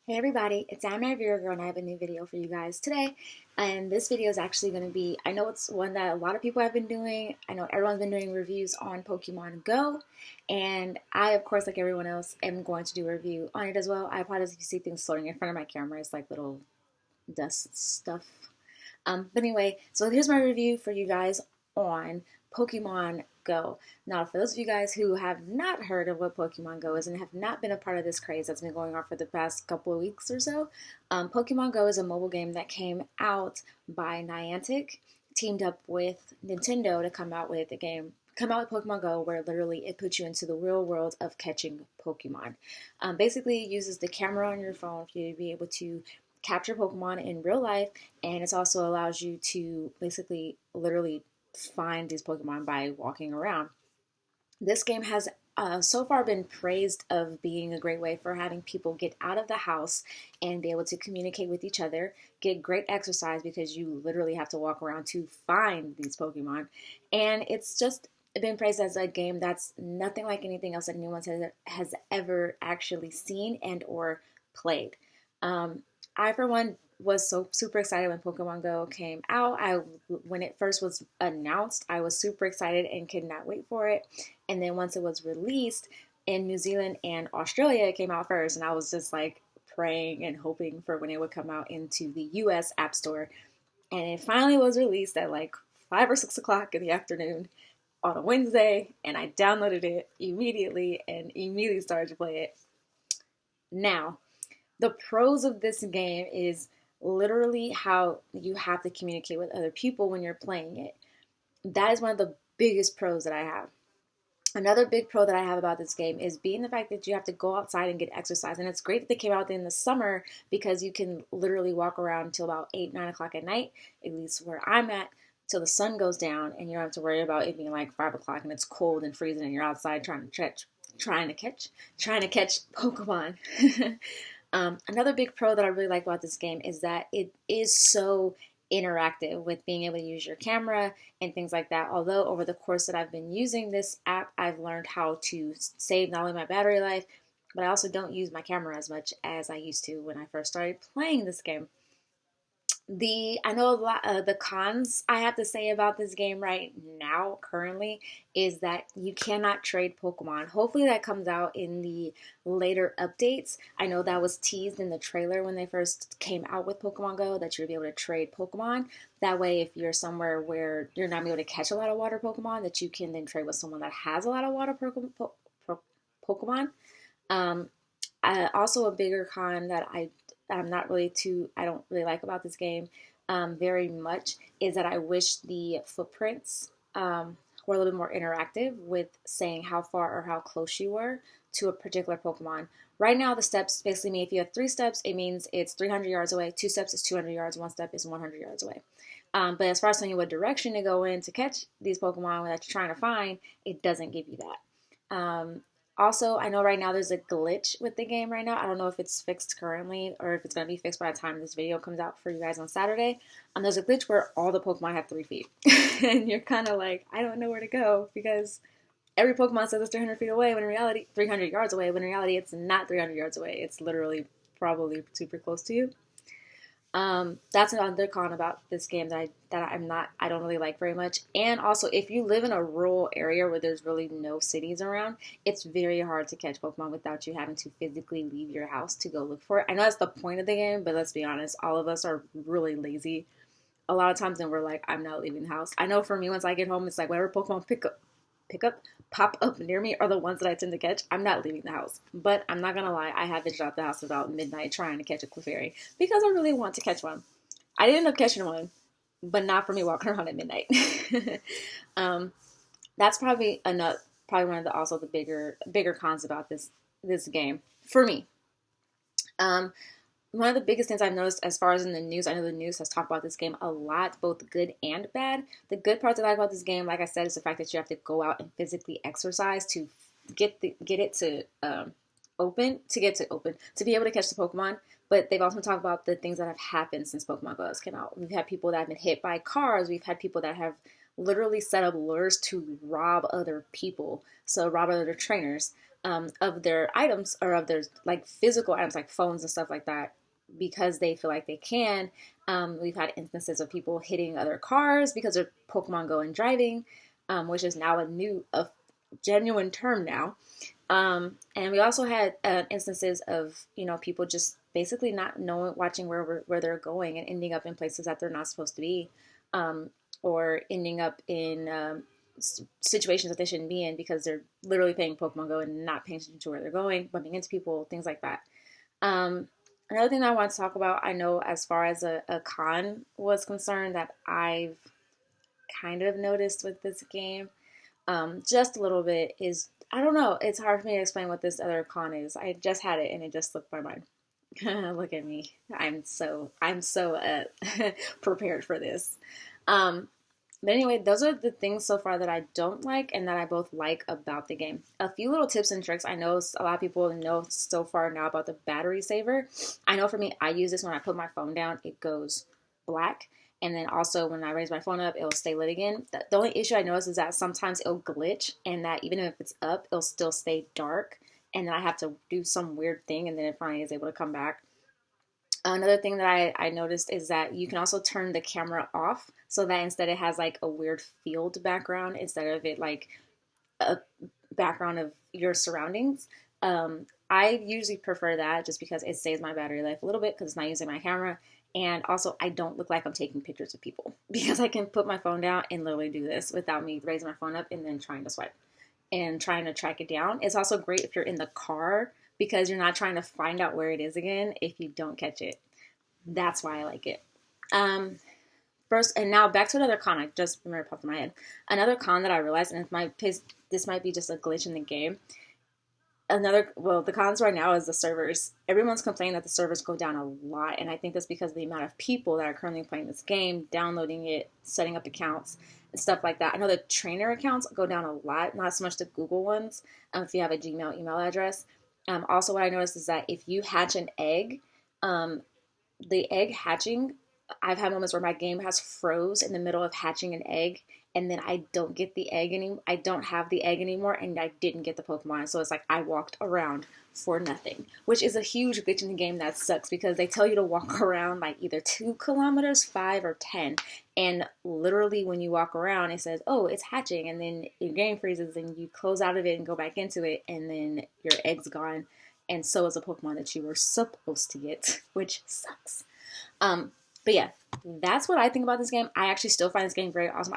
Hey everybody, it's Anna Virgo and I have a new video for you guys today. And this video is actually going to be, I know it's one that a lot of people have been doing. I know everyone's been doing reviews on Pokemon Go. And I, of course, like everyone else, am going to do a review on it as well. I apologize if you see things floating in front of my camera. It's like little dust stuff. But anyway, so here's my review for you guys on Pokemon Go. Now, for those of you guys who have not heard of what Pokemon Go is and have not been a part of this craze that's been going on for the past couple of weeks or so, Pokemon Go is a mobile game that came out by Niantic, teamed up with Nintendo to come out with Pokemon Go, where literally it puts you into the real world of catching Pokemon. Basically, it uses the camera on your phone for you to be able to capture Pokemon in real life, and it also allows you to basically literally find these Pokemon by walking around. This game has so far been praised of being a great way for having people get out of the house and be able to communicate with each other, get great exercise because you literally have to walk around to find these Pokemon. And it's just been praised as a game that's nothing like anything else that anyone has ever actually seen and or played. Um, I, for one, was so super excited when Pokemon Go came out. When it first was announced, I was super excited and could not wait for it. And then once it was released in New Zealand and Australia, it came out first, and I was just like praying and hoping for when it would come out into the US App Store. And it finally was released at like 5 or 6 o'clock in the afternoon on a Wednesday, and I downloaded it immediately and immediately started to play it. Now, the pros of this game is literally how you have to communicate with other people when you're playing it. That is one of the biggest pros that I have. Another big pro that I have about this game is being the fact that you have to go outside and get exercise. And it's great that they came out in the summer because you can literally walk around until about 8, 9 o'clock at night, at least where I'm at, till the sun goes down, and you don't have to worry about it being like 5 o'clock and it's cold and freezing and you're outside trying to catch Pokemon. Another big pro that I really like about this game is that it is so interactive with being able to use your camera and things like that. Although over the course that I've been using this app, I've learned how to save not only my battery life, but I also don't use my camera as much as I used to when I first started playing this game. I know a lot of the cons I have to say about this game right now currently is that you cannot trade Pokemon. Hopefully that comes out in the later updates. I know that was teased in the trailer when they first came out with Pokemon Go, that you'd be able to trade Pokemon. That way, if you're somewhere where you're not able to catch a lot of water Pokemon, that you can then trade with someone that has a lot of water Pokemon. Um, Also, a bigger con that I don't really like about this game very much is that I wish the footprints were a little bit more interactive with saying how far or how close you were to a particular Pokemon. Right now, the steps basically mean if you have 3 steps, it means it's 300 yards away. 2 steps is 200 yards. 1 step is 100 yards away. But as far as telling you what direction to go in to catch these Pokemon that you're trying to find, it doesn't give you that. Also, I know right now there's a glitch with the game right now. I don't know if it's fixed currently or if it's going to be fixed by the time this video comes out for you guys on Saturday. There's a glitch where all the Pokemon have 3 feet. And you're kind of like, I don't know where to go because every Pokemon says it's 300 feet away when in reality, 300 yards away, when in reality it's not 300 yards away. It's literally probably super close to you. That's another con about this game I don't really like very much. And also, if you live in a rural area where there's really no cities around, it's very hard to catch Pokemon without you having to physically leave your house to go look for it. I know that's the point of the game, but let's be honest, all of us are really lazy a lot of times, and we're like, I'm not leaving the house. I know for me, once I get home, it's like whatever Pokemon pop up near me are the ones that I tend to catch. I'm not leaving the house. But I'm not gonna lie, I have been out the house about midnight trying to catch a Clefairy because I really want to catch one. I did end up catching one, but not for me walking around at midnight. um, that's probably one of the bigger cons about this game for me. Um, One of the biggest things I've noticed as far as in the news, I know the news has talked about this game a lot, both good and bad. The good parts I like about this game, like I said, is the fact that you have to go out and physically exercise to get it to open to be able to catch the Pokemon. But they've also talked about the things that have happened since Pokemon Go has came out. We've had people that have been hit by cars. We've had people that have literally set up lures to rob other people, so rob other trainers. of their items, or of their like physical items like phones and stuff like that, because they feel like they can. We've had instances of people hitting other cars because of Pokemon Go and driving, which is now a genuine term now. And we also had instances of, people just basically not knowing, watching where they're going and ending up in places that they're not supposed to be, um, or ending up in situations that they shouldn't be in because they're literally playing Pokemon Go and not paying attention to where they're going, bumping into people, things like that. Um, Another thing that I want to talk about, I know as far as a con was concerned, that I've kind of noticed with this game, just a little bit, is I don't know. It's hard for me to explain what this other con is. I just had it and it just slipped my mind. Look at me. I'm so prepared for this. Um, but anyway, those are the things so far that I don't like and that I both like about the game. A few little tips and tricks. I know a lot of people know so far now about the battery saver. I know for me, I use this when I put my phone down, it goes black. And then also when I raise my phone up, it'll stay lit again. The only issue I notice is that sometimes it'll glitch, and that even if it's up, it'll still stay dark. And then I have to do some weird thing, and then it finally is able to come back. Another thing that I noticed is that you can also turn the camera off, so that instead it has like a weird field background instead of it like a background of your surroundings. I usually prefer that just because it saves my battery life a little bit because it's not using my camera. And also, I don't look like I'm taking pictures of people because I can put my phone down and literally do this without me raising my phone up and then trying to swipe and trying to track it down. It's also great if you're in the car because you're not trying to find out where it is again if you don't catch it. That's why I like it. Um, First, and now back to another con. I just remember popped in my head. Another con that I realized, and this might be just a glitch in the game. The cons right now is the servers. Everyone's complaining that the servers go down a lot, and I think that's because of the amount of people that are currently playing this game, downloading it, setting up accounts, and stuff like that. I know the trainer accounts go down a lot, not so much the Google ones, if you have a Gmail email address. Also, what I noticed is that if you hatch an egg, um, the egg hatching, I've had moments where my game has froze in the middle of hatching an egg, and then I don't get the egg anymore. I don't have the egg anymore, and I didn't get the Pokemon. So it's like I walked around for nothing, which is a huge glitch in the game that sucks because they tell you to walk around like either 2 kilometers, 5 or 10, and literally when you walk around, it says, "Oh, it's hatching," and then your game freezes, and you close out of it and go back into it, and then your egg's gone, and so is a Pokemon that you were supposed to get, which sucks. Um, but yeah, that's what I think about this game. I actually still find this game very awesome.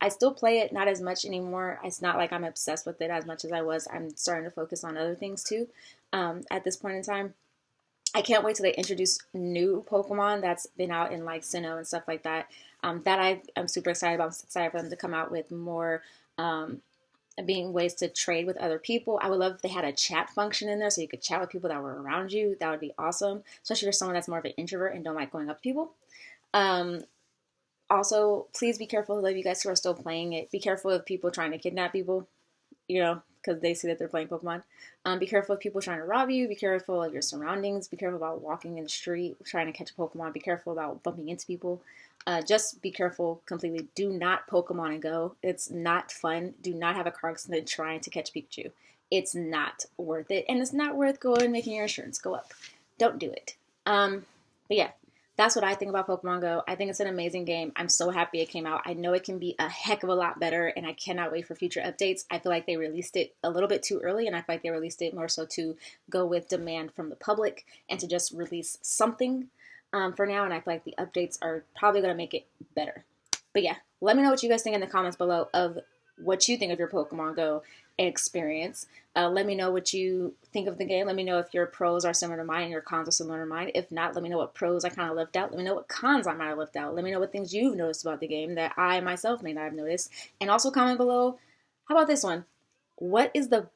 I still play it, not as much anymore. It's not like I'm obsessed with it as much as I was. I'm starting to focus on other things too. At this point in time, I can't wait till they introduce new Pokemon that's been out in like Sinnoh and stuff like that. I'm super excited about. I'm excited for them to come out with more, being ways to trade with other people. I would love if they had a chat function in there so you could chat with people that were around you. That would be awesome, especially for someone that's more of an introvert and don't like going up to people. Um, Also, please be careful, of you guys who are still playing it. Be careful of people trying to kidnap people, because they see that they're playing Pokemon. Be careful of people trying to rob you. Be careful of your surroundings. Be careful about walking in the street trying to catch a Pokemon. Be careful about bumping into people. Just be careful completely. Do not Pokemon and Go. It's not fun. Do not have a car accident trying to catch Pikachu. It's not worth it, and it's not worth going and making your insurance go up. Don't do it. But yeah, that's what I think about Pokemon Go. I think it's an amazing game. I'm so happy it came out. I know it can be a heck of a lot better, and I cannot wait for future updates. I feel like they released it a little bit too early, and I feel like they released it more so to go with demand from the public and to just release something for now, and I feel like the updates are probably going to make it better. But yeah, let me know what you guys think in the comments below of what you think of your Pokemon Go experience. Let me know what you think of the game. Let me know if your pros are similar to mine and your cons are similar to mine. If not, let me know what pros I kind of left out. Let me know what cons I might have left out. Let me know what things you've noticed about the game that I myself may not have noticed. And also comment below, how about this one? What is the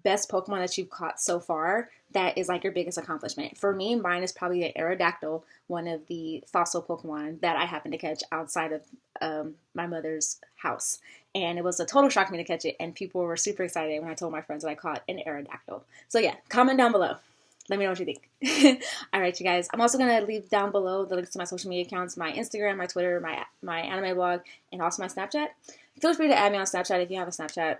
best Pokemon that you've caught so far that is like your biggest accomplishment? For me, mine is probably the Aerodactyl, one of the fossil Pokemon that I happened to catch outside of my mother's house. And it was a total shock to me to catch it, and people were super excited when I told my friends that I caught an Aerodactyl. So yeah, comment down below. Let me know what you think. All right, you guys. I'm also going to leave down below the links to my social media accounts, my Instagram, my Twitter, my anime blog, and also my Snapchat. Feel free to add me on Snapchat if you have a Snapchat.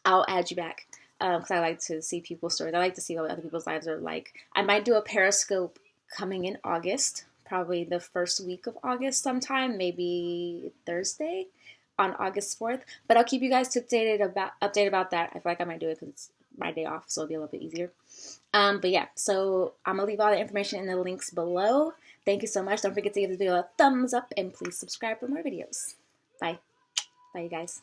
I'll add you back. because I like to see people's stories. I like to see what other people's lives are like. I might do a Periscope coming in August, probably the first week of August sometime, maybe Thursday on August 4th. But I'll keep you guys updated about that. I feel like I might do it because it's my day off, so it'll be a little bit easier. But yeah, so I'm gonna leave all the information in the links below. Thank you so much. Don't forget to give this video a thumbs up and please subscribe for more videos. Bye. Bye, you guys.